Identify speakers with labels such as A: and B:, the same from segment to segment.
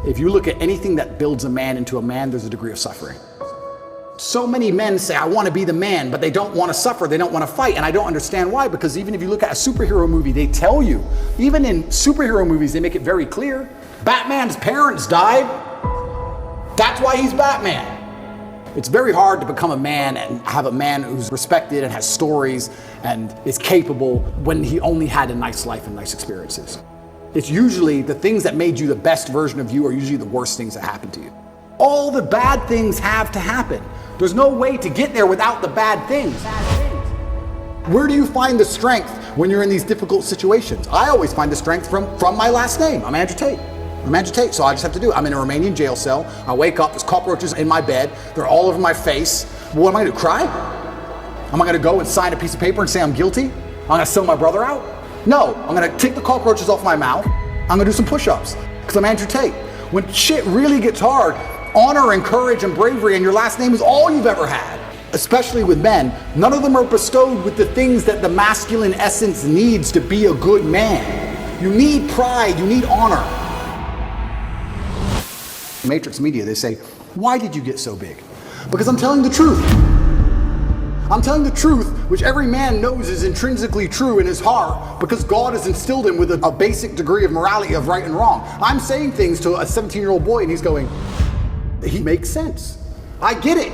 A: If you look at anything that builds a man into a man, there's a degree of suffering. So many men say, I want to be the man, but they don't want to suffer, they don't want to fight, and I don't understand why, because even if you look at a superhero movie, they tell you, even in superhero movies, they make it very clear, Batman's parents died, that's why he's Batman. It's very hard to become a man and have a man who's respected and has stories and is capable when he only had a nice life and nice experiences. It's usually the things that made you the best version of you are usually the worst things that happen to you. All the bad things have to happen. There's no way to get there without the bad things. Where do you find the strength when you're in these difficult situations? I always find the strength from my last name. I'm Andrew Tate. I'm Andrew Tate, so I just have to do it. I'm in a Romanian jail cell. I wake up, there's cockroaches in my bed. They're all over my face. What am I gonna do, cry? Am I gonna go and sign a piece of paper and say I'm guilty? I'm gonna sell my brother out? No, I'm gonna take the cockroaches off my mouth. I'm gonna do some push-ups, because I'm Andrew Tate. When shit really gets hard, honor and courage and bravery and your last name is all you've ever had. Especially with men, none of them are bestowed with the things that the masculine essence needs to be a good man. You need pride, you need honor. Matrix Media, they say, why did you get so big? Because I'm telling the truth. I'm telling the truth, which every man knows is intrinsically true in his heart, because God has instilled him with a basic degree of morality of right and wrong. I'm saying things to a 17-year-old boy and he's going, he makes sense. I get it.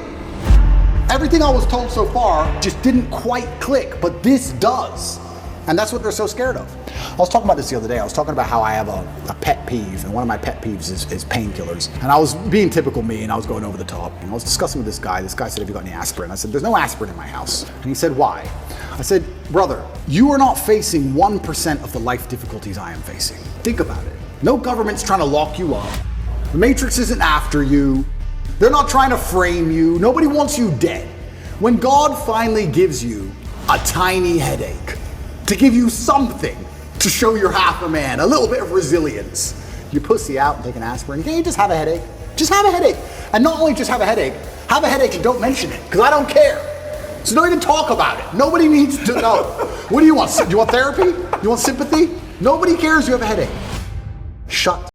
A: Everything I was told so far just didn't quite click, but this does. And that's what they're so scared of. I was talking about this the other day. I was talking about how I have a pet peeve, and one of my pet peeves is painkillers. And I was being typical me, and I was going over the top. And I was discussing with this guy. This guy said, have you got any aspirin? I said, there's no aspirin in my house. And he said, why? I said, brother, you are not facing 1% of the life difficulties I am facing. Think about it. No government's trying to lock you up. The Matrix isn't after you. They're not trying to frame you. Nobody wants you dead. When God finally gives you a tiny headache, to give you something to show you're half a man, a little bit of resilience, you pussy out and take an aspirin. Can't you just have a headache? Just have a headache. And not only just have a headache and don't mention it, because I don't care. So don't even talk about it. Nobody needs to know. What do you want? Do you want therapy? You want sympathy? Nobody cares you have a headache. Shut